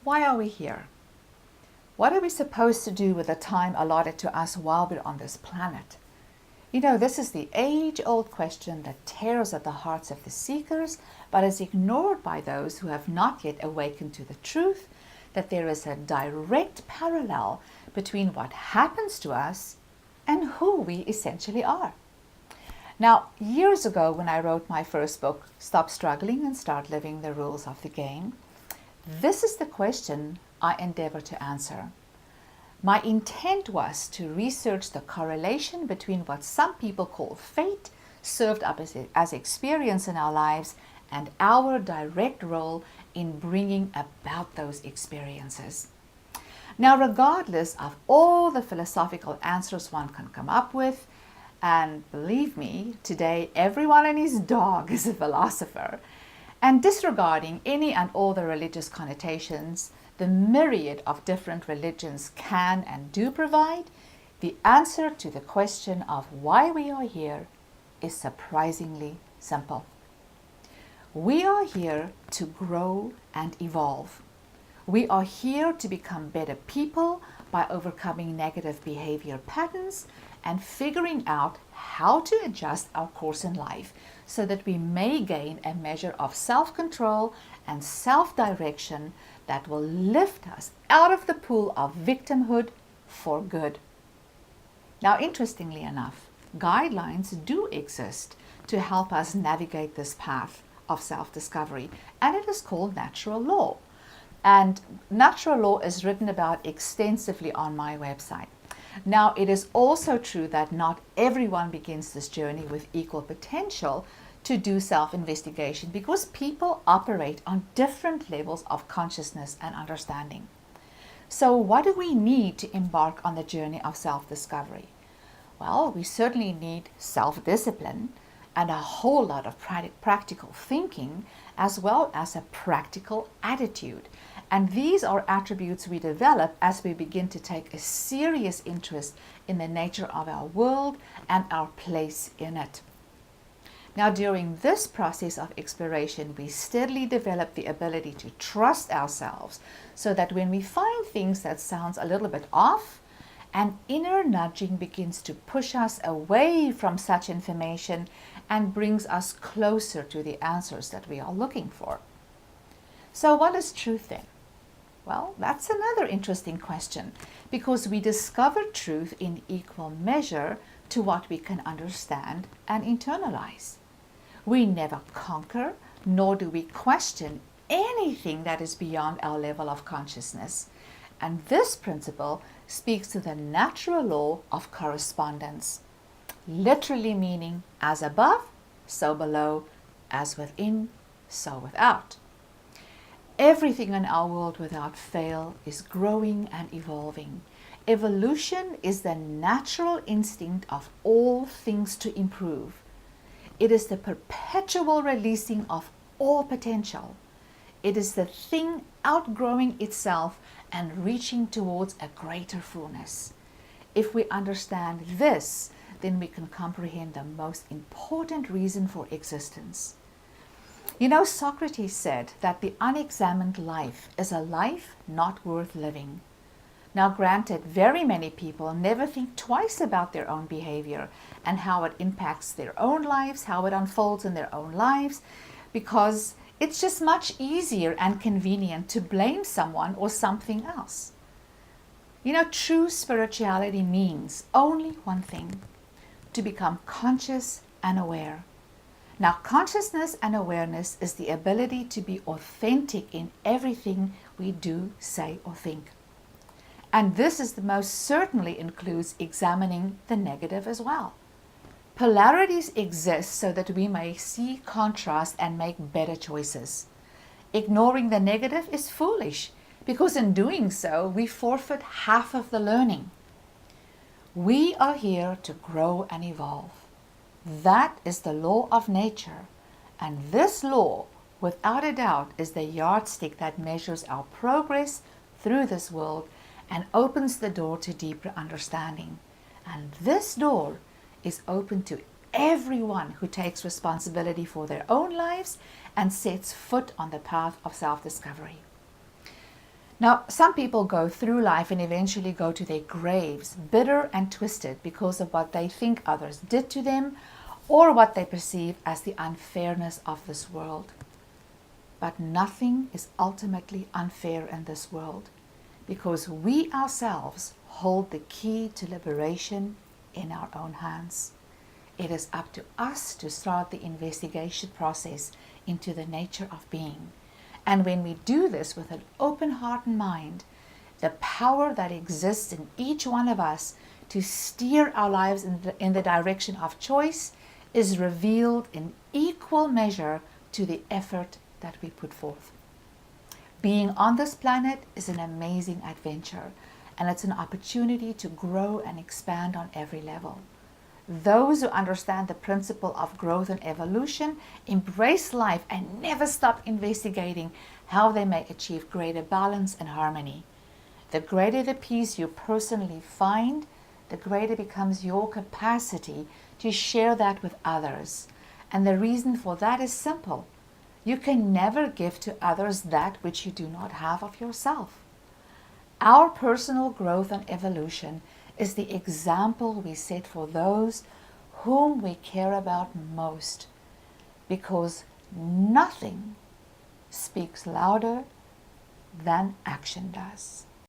Why are we here? What are we supposed to do with the time allotted to us while we're on this planet? This is the age-old question that tears at the hearts of the seekers, but is ignored by those who have not yet awakened to the truth that there is a direct parallel between what happens to us and who we essentially are. Now, years ago when I wrote my first book, Stop Struggling and Start Living the Rules of the Game, this is the question I endeavor to answer. My intent was to research the correlation between what some people call fate, served up as experience in our lives, and our direct role in bringing about those experiences. Now, regardless of all the philosophical answers one can come up with, and believe me, today everyone and his dog is a philosopher, and disregarding any and all the religious connotations the myriad of different religions can and do provide, the answer to the question of why we are here is surprisingly simple. We are here to grow and evolve. We are here to become better people by overcoming negative behavior patterns and figuring out how to adjust our course in life so that we may gain a measure of self-control and self-direction that will lift us out of the pool of victimhood for good. Now, interestingly enough, guidelines do exist to help us navigate this path of self-discovery, and it is called natural law. And natural law is written about extensively on my website. Now, it is also true that not everyone begins this journey with equal potential to do self-investigation because people operate on different levels of consciousness and understanding. So what do we need to embark on the journey of self-discovery? Well, we certainly need self-discipline and a whole lot of practical thinking, as well as a practical attitude. And these are attributes we develop as we begin to take a serious interest in the nature of our world and our place in it. Now, during this process of exploration, we steadily develop the ability to trust ourselves so that when we find things that sounds a little bit off, an inner nudging begins to push us away from such information and brings us closer to the answers that we are looking for. So what is truth then? Well, that's another interesting question, because we discover truth in equal measure to what we can understand and internalize. We never conquer, nor do we question anything that is beyond our level of consciousness. And this principle speaks to the natural law of correspondence, literally meaning as above, so below, as within, so without. Everything in our world without fail is growing and evolving. Evolution is the natural instinct of all things to improve. It is the perpetual releasing of all potential. It is the thing outgrowing itself and reaching towards a greater fullness. If we understand this, then we can comprehend the most important reason for existence. Socrates said that the unexamined life is a life not worth living. Now, granted, very many people never think twice about their own behavior and how it impacts their own lives, how it unfolds in their own lives, because it's just much easier and convenient to blame someone or something else. True spirituality means only one thing: to become conscious and aware. Now, consciousness and awareness is the ability to be authentic in everything we do, say, or think. And this most certainly includes examining the negative as well. Polarities exist so that we may see contrast and make better choices. Ignoring the negative is foolish, because in doing so, we forfeit half of the learning. We are here to grow and evolve. That is the law of nature, and this law, without a doubt, is the yardstick that measures our progress through this world and opens the door to deeper understanding. And this door is open to everyone who takes responsibility for their own lives and sets foot on the path of self-discovery. Now, some people go through life and eventually go to their graves bitter and twisted because of what they think others did to them or what they perceive as the unfairness of this world. But nothing is ultimately unfair in this world because we ourselves hold the key to liberation in our own hands. It is up to us to start the investigation process into the nature of being. And when we do this with an open heart and mind, the power that exists in each one of us to steer our lives in the direction of choice is revealed in equal measure to the effort that we put forth. Being on this planet is an amazing adventure, and it's an opportunity to grow and expand on every level. Those who understand the principle of growth and evolution embrace life and never stop investigating how they may achieve greater balance and harmony. The greater the peace you personally find, the greater becomes your capacity to share that with others. And the reason for that is simple. You can never give to others that which you do not have of yourself. Our personal growth and evolution is the example we set for those whom we care about most, because nothing speaks louder than action does.